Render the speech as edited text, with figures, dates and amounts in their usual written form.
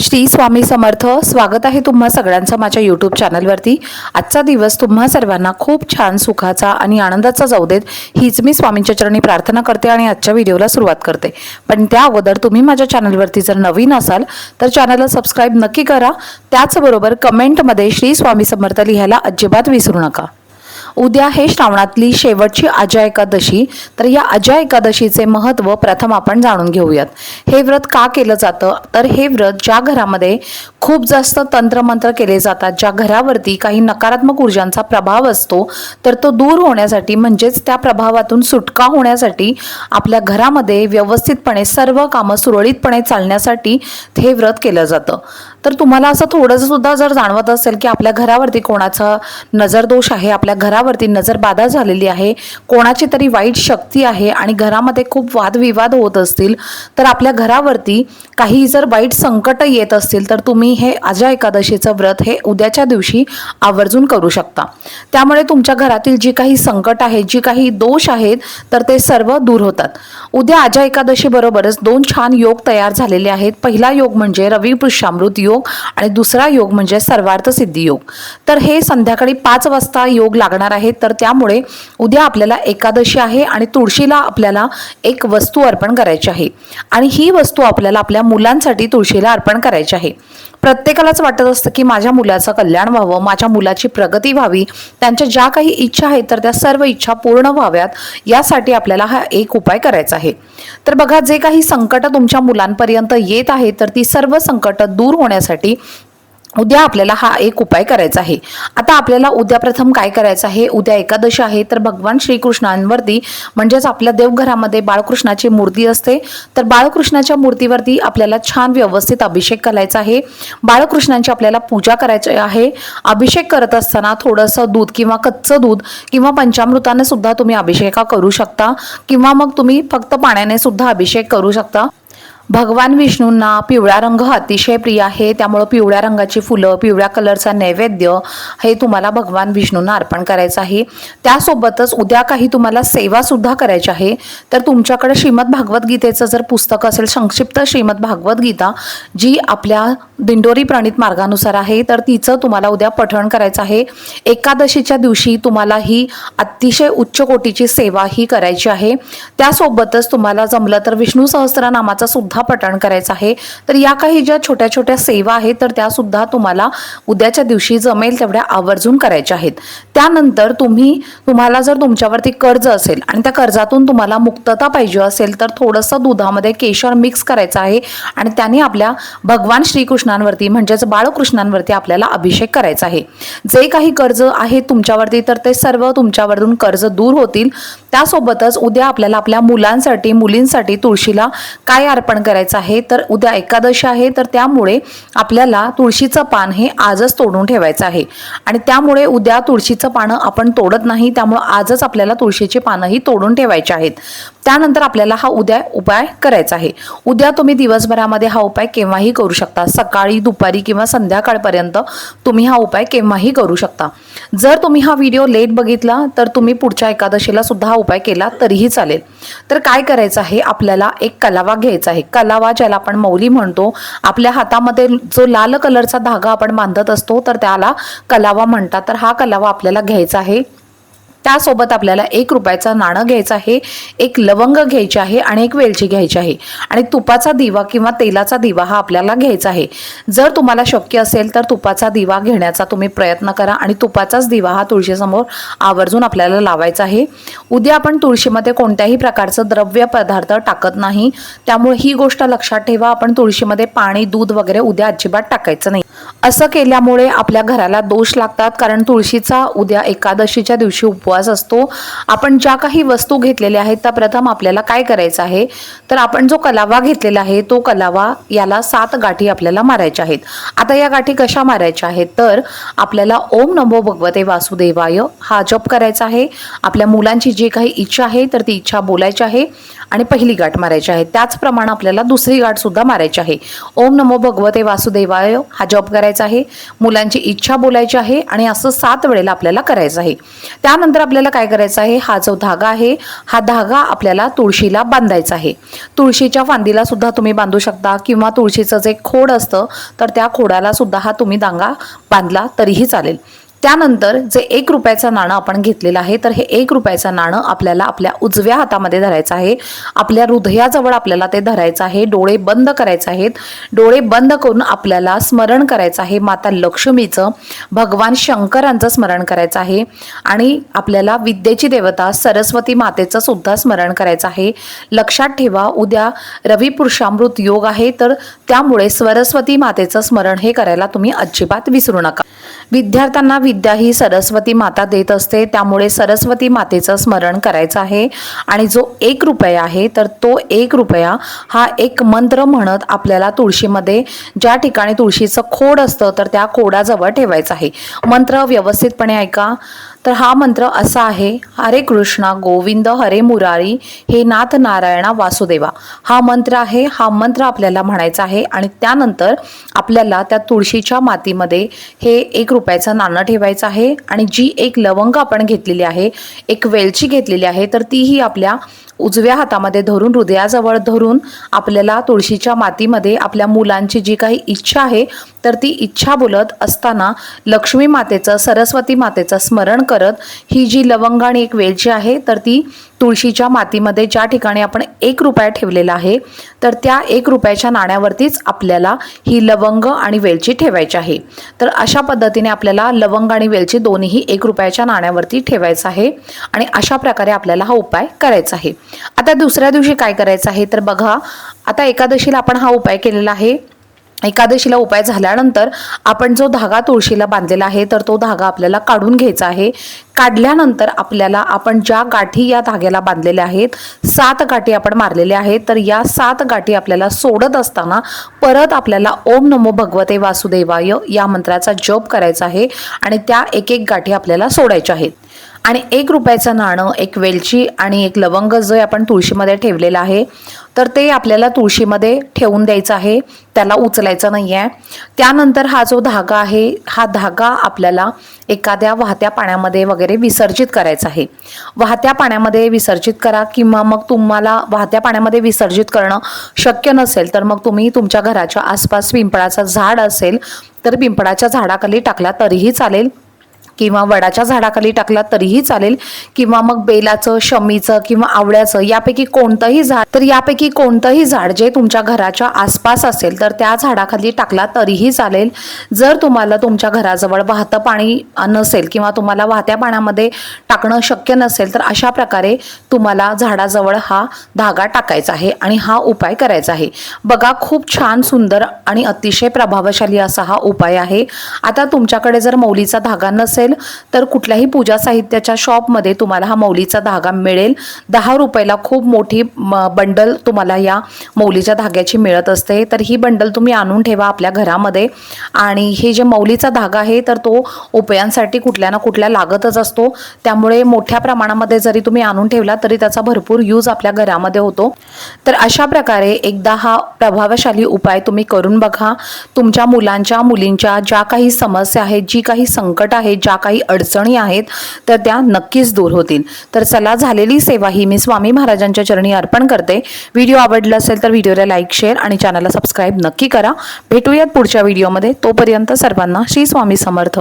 श्री स्वामी समर्थ। स्वागत आहे तुम्हा सगळ्यांचं माझ्या यूट्यूब चॅनलवरती। आजचा दिवस तुम्हा सर्वांना खूप छान सुखाचा आणि आनंदाचा जाऊ देत हीच मी स्वामींच्या चरणी प्रार्थना करते आणि आजच्या व्हिडिओला सुरुवात करते। पण त्या अगोदर तुम्ही माझ्या चॅनलवरती जर नवीन असाल तर चॅनलला सबस्क्राइब नक्की करा। त्याचबरोबर कमेंटमध्ये श्री स्वामी समर्थ लिहायला अजिबात विसरू नका। उद्या हे श्रावणातली शेवटची अजय एकादशी। तर या अजय एकादशीचे महत्त्व प्रथम आपण जाणून घेऊयात। हे व्रत का केलं जातं तर हे व्रत ज्या घरामध्ये खूप जास्त तंत्रमंत्र केले जातात, ज्या घरावरती काही नकारात्मक ऊर्जांचा प्रभाव असतो, तर तो दूर होण्यासाठी म्हणजेच त्या प्रभावातून सुटका होण्यासाठी आपल्या घरामध्ये व्यवस्थितपणे सर्व कामं सुरळीतपणे चालण्यासाठी हे व्रत केलं जातं। तर तुम्हाला असं थोडंसं सुद्धा जर जाणवत असेल की आपल्या घरावरती कोणाचा नजरदोष आहे, आपल्या घरावरती नजरबाधा झालेली आहे, कोणाची तरी वाईट शक्ती आहे आणि घरामध्ये खूप वादविवाद होत असतील, तर आपल्या घरावरती काही जर वाईट संकट येत असतील तर तुम्ही हे अजय एकादशीचं व्रत हे उद्याच्या दिवशी आवर्जून करू शकता। त्यामुळे तुमच्या घरातील जी काही संकट आहे, जी काही दोष आहेत, तर ते सर्व दूर होतात। उद्या अजय एकादशी बरोबरच दोन छान योग तयार झालेले आहेत। पहिला योग म्हणजे रवी पुष्यामृत योग आणि दुसरा योग म्हणजे सर्वार्थ सिद्धी योग। तर हे संध्याकाळी 5 वाजता योग लागणार आहे। तर त्यामुळे उद्या आपल्याला एकादशी आहे आणि तुळशीला आपल्याला एक वस्तू अर्पण करायची आहे आणि ही वस्तू आपल्याला आपल्या मुलांसाठी तुळशीला अर्पण करायची आहे। प्रत्येकालाच वाटत असतं की माझ्या मुलाचं कल्याण व्हावं, माझ्या मुलाची प्रगती व्हावी, त्यांच्या ज्या काही इच्छा आहेत तर त्या सर्व इच्छा पूर्ण व्हाव्यात, यासाठी आपल्याला हा एक उपाय करायचा आहे। तर बघा, जे काही संकट तुमच्या मुलांपर्यंत येत आहेत तर ती सर्व संकट दूर होण्यासाठी उद्या आपल्याला हा एक उपाय करायचा आहे। आता आपल्याला उद्या प्रथम काय करायचं आहे, उद्या एकादशी आहे तर भगवान श्रीकृष्णांवरती म्हणजेच आपल्या देवघरामध्ये बाळकृष्णाची मूर्ती असते, तर बाळकृष्णाच्या मूर्तीवरती आपल्याला छान व्यवस्थित अभिषेक करायचा आहे। बाळकृष्णांची आपल्याला पूजा करायची आहे। अभिषेक करत असताना थोडंसं दूध किंवा कच्चं दूध किंवा पंचामृताने सुद्धा तुम्ही अभिषेक करू शकता किंवा मग तुम्ही फक्त पाण्याने सुद्धा अभिषेक करू शकता। भगवान विष्णूंना पिवळा रंग अतिशय प्रिय आहे, त्यामुळे पिवळ्या रंगाची फुलं, पिवळ्या कलरचा नैवेद्य हे तुम्हाला भगवान विष्णूंना अर्पण करायचं आहे। त्यासोबतच उद्या काही तुम्हाला सेवा सुद्धा करायची आहे। तर तुमच्याकडे श्रीमद भागवत गीतेचं जर पुस्तक असेल, संक्षिप्त श्रीमद भागवत गीता जी आपल्या दिंडोरी प्रणित मार्गानुसार आहे, तर तिचं तुम्हाला उद्या पठण करायचं आहे। एकादशीच्या दिवशी तुम्हाला ही अतिशय उच्च कोटीची सेवा ही करायची आहे। त्यासोबतच तुम्हाला जमलं तर विष्णू सहस्त्रनामाचा सुद्धा पठण करायचं आहे। तर या काही ज्या छोट्या छोट्या सेवा आहेत तर त्या सुद्धा तुम्हाला उद्याच्या दिवशी जमेल तेवढ्या आवर्जून करायच्या आहेत। त्यानंतर तुम्हाला जर तुमच्यावरती कर्ज असेल आणि त्या कर्जातून तुम्हाला मुक्तता पाहिजे असेल तर थोडंसं दुधामध्ये केशर मिक्स करायचं आहे आणि त्याने आपल्या भगवान श्रीकृष्णांवरती म्हणजेच बाळकृष्णांवरती आपल्याला अभिषेक करायचा आहे। जे काही कर्ज आहे तुमच्यावरती तर ते सर्व तुमच्यावरून कर्ज दूर होतील। त्यासोबतच उद्या आपल्याला आपल्या मुलांसाठी मुलींसाठी तुळशीला काय अर्पण करायचं आहे, तर उद्या एकादशी आहे तर त्यामुळे आपल्याला तुळशीचं पान हे आजच तोडून ठेवायचं आहे आणि त्यामुळे उद्या तुळशीचं पानं आपण तोडत नाही, त्यामुळे आजच आपल्याला तुळशीची पानंही तोडून ठेवायची आहेत। त्यानंतर आपल्याला हा उद्या उपाय करायचा आहे। उद्या तुम्ही दिवसभरामध्ये हा उपाय केव्हाही करू शकता, सकाळी, दुपारी किंवा संध्याकाळपर्यंत तुम्ही हा उपाय केव्हाही करू शकता। जर तुम्ही हा व्हिडिओ लेट बघितला तर तुम्ही पुढच्या एकादशीला सुद्धा हा उपाय केला तरीही चालेल। तर काय करायचं आहे, आपल्याला एक कलावा घ्यायचा आहे। कलावा ज्याला आपण मौली म्हणतो, आपल्या हातामध्ये जो लाल कलरचा धागा आपण बांधत असतो तर त्याला कलावा म्हणतात। तर हा कलावा आपल्याला घ्यायचा आहे। त्यासोबत आपल्याला 1 रुपयाचं नाणं घ्यायचं आहे, एक लवंग घ्यायची आहे आणि एक वेलची घ्यायची आहे आणि तुपाचा दिवा किंवा तेलाचा दिवा हा आपल्याला घ्यायचा आहे। जर तुम्हाला शक्य असेल तर तुपाचा दिवा घेण्याचा तुम्ही प्रयत्न करा आणि तुपाचाच दिवा हा तुळशीसमोर आवर्जून आपल्याला लावायचा आहे। उद्या आपण तुळशीमध्ये कोणत्याही प्रकारचं द्रव्य पदार्थ टाकत नाही, त्यामुळे ही गोष्ट लक्षात ठेवा। आपण तुळशीमध्ये पाणी, दूध वगैरे उद्या अजिबात टाकायचं नाही। असं केल्यामुळे आपल्या घराला दोष लागतात, कारण तुळशीचा उद्या एकादशीच्या दिवशी उपवास असतो। आपण ज्या काही वस्तू घेतलेल्या आहेत त्या प्रथम आपल्याला काय करायचं आहे, तर आपण जो कलावा घेतलेला आहे तो कलावा याला 7 गाठी आपल्याला मारायच्या आहेत। आता या गाठी कशा मारायच्या आहेत, तर आपल्याला ओम नमो भगवते वासुदेवाय हा जप करायचा आहे। आपल्या मुलांची जी काही इच्छा आहे तर ती इच्छा बोलायची आहे आणि पहिली गाठ मारायची आहे। त्याचप्रमाणे आपल्याला दुसरी गाठ सुद्धा मारायची आहे। ओम नमो भगवते वासुदेवाय हा जप करायचा आहे, मुलांची इच्छा बोलायची आहे आणि असं 7 वेळेला आपल्याला करायचं आहे। त्यानंतर त्यानंतर आपल्याला काय करायचं आहे, हा जो धागा आहे हा धागा आपल्याला तुळशीला बांधायचा आहे. तुळशीच्या फांदीला सुद्धा तुम्ही बांधू शकता किंवा तुळशीचं जे खोड असतं तर त्या खोडाला सुद्धा हा तुम्ही धागा बांधला तरीही चालेल. त्यानंतर जे 1 रुपयाचं नाणं आपण घेतलेलं आहे तर हे 1 रुपयाचं नाणं आपल्याला आपल्या उजव्या हातामध्ये धरायचं आहे. आपल्या हृदयाजवळ आपल्याला ते धरायचं आहे. डोळे बंद करायचे आहेत. डोळे बंद करून आपल्याला स्मरण करायचं आहे माता लक्ष्मीचं, भगवान शंकरांचं स्मरण करायचं आहे आणि आपल्याला विद्येची देवता सरस्वती मातेचं सुद्धा स्मरण करायचं आहे. लक्षात ठेवा, उद्या रवी पुरुषामृत योग आहे तर त्यामुळे सरस्वती मातेचं स्मरण हे करायला तुम्ही अजिबात विसरू नका. विद्यार्थ्यांना विद्या ही सरस्वती माता देत असते, त्यामुळे सरस्वती मातेचं स्मरण करायचं आहे. आणि जो 1 रुपया आहे तर तो 1 रुपया हा एक मंत्र म्हणत आपल्याला तुळशीमध्ये ज्या ठिकाणी तुळशीचं खोड असतं तर त्या खोडाजवळ ठेवायचं आहे. मंत्र व्यवस्थितपणे ऐका. तर हा मंत्र असा आहे, हरे कृष्णा गोविंद हरे मुरारी हे नाथ नारायणा वासुदेवा. हा मंत्र आहे. हा मंत्र आपल्याला म्हणायचा आहे आणि त्यानंतर आपल्याला त्या तुळशीच्या मातीमध्ये हे 1 रुपयाचं नाणं ठेवायचं आहे आणि जी एक लवंग आपण घेतलेली आहे, एक वेलची घेतलेली आहे तर तीही आपल्या उजव्या हातामध्ये धरून, हृदयाजवळ धरून आपल्याला तुळशीच्या मातीमध्ये आपल्या मुलांची जी काही इच्छा आहे तर ती इच्छा बोलत असताना लक्ष्मी मातेचं, सरस्वती मातेचं स्मरण करत ही जी लवंग आणि एक वेलची आहे तर ती तुळशीच्या मातीमध्ये ज्या ठिकाणी आपण 1 रुपया ठेवलेला आहे तर त्या 1 रुपयाच्या नाण्यावरतीच आपल्याला ही लवंग आणि वेलची ठेवायची आहे. तर अशा पद्धतीने आपल्याला लवंग आणि वेलची दोन्हीही 1 रुपयाच्या नाण्यावरती ठेवायचं आहे आणि अशा प्रकारे आपल्याला हा उपाय करायचा आहे. आता दुसऱ्या दिवशी काय करायचं आहे तर बघा, आता एकादशीला आपण हा उपाय केलेला आहे. एकादशीला उपाय झाल्यानंतर आपण जो धागा तुळशीला बांधलेला आहे तर तो धागा आपल्याला काढून घ्यायचा आहे. काढल्यानंतर आपल्याला आपण ज्या गाठी या धाग्याला बांधलेल्या आहेत 7 गाठी आपण मारलेल्या आहेत तर या 7 गाठी आपल्याला सोडत असताना परत आपल्याला ओम नमो भगवते वासुदेवाय या मंत्राचा जप करायचा आहे आणि त्या एक एक गाठी आपल्याला सोडायच्या आहेत. आणि 1 रुपयाचं नाणं, एक वेलची आणि एक लवंग जो आपण तुळशीमध्ये ठेवलेलं आहे तर ते आपल्याला तुळशीमध्ये ठेवून द्यायचं आहे, त्याला उचलायचं नाही आहे. त्यानंतर हा जो धागा आहे हा धागा आपल्याला एखाद्या वाहत्या पाण्यामध्ये वगैरे विसर्जित करायचा आहे. वाहत्या पाण्यामध्ये विसर्जित करा किंवा मग तुम्हाला वाहत्या पाण्यामध्ये विसर्जित करणं शक्य नसेल तर मग तुम्ही तुमच्या घराच्या आसपास पिंपळाचं झाड असेल तर पिंपळाच्या झाडाखाली टाकला तरीही चालेल किंवा वडाच्या झाडाखाली टाकला तरीही चालेल किंवा मग बेलाचं, शमीचं किंवा आवळ्याचं यापैकी कोणतंही झाड जे तुमच्या घराच्या आसपास असेल तर त्या झाडाखाली टाकला तरीही चालेल. जर तुम्हाला तुमच्या घराजवळ वाहतं पाणी नसेल किंवा तुम्हाला वाहत्या पाण्यामध्ये टाकणं शक्य नसेल तर अशा प्रकारे तुम्हाला झाडाजवळ हा धागा टाकायचा आहे आणि हा उपाय करायचा आहे. बघा, खूप छान, सुंदर आणि अतिशय प्रभावशाली असा हा उपाय आहे. आता तुमच्याकडे जर मौलीचा धागा नसेल तर कुठल्याही पूजा साहित्याच्या शॉपमध्ये तुम्हाला हा मौलीचा धागा मिळेल. 10 रुपयाला खूप मोठी बंडल तुम्हाला या मौलीच्या धाग्याची मिळत असते. तर ही बंडल तुम्ही आणून ठेवा आपल्या घरामध्ये. आणि हे जे मौलीचा धागा आहे तर तो उपायांसाठी कुठल्या ना कुठल्या लागतच असतो, त्यामुळे मोठ्या प्रमाणामध्ये जरी तुम्ही आणून ठेवला तरी त्याचा भरपूर यूज आपल्या घरामध्ये होतो. तर अशा प्रकारे एकदा हा प्रभावशाली उपाय तुम्ही करून बघा. तुमच्या मुलांच्या, मुलींच्या ज्या काही समस्या आहेत, जी काही संकट आहेत, ज्या काही अडचणी आहेत तर त्या नक्कीच दूर होतील. तर चला, झालेली सेवा ही मी स्वामी महाराजांच्या चरणी अर्पण करते. व्हिडिओ आवडला असेल तर व्हिडिओला लाईक, शेअर आणि चॅनलला सबस्क्राईब नक्की करा. भेटूयात पुढच्या व्हिडिओमध्ये. तोपर्यंत सर्वांना श्री स्वामी समर्थ.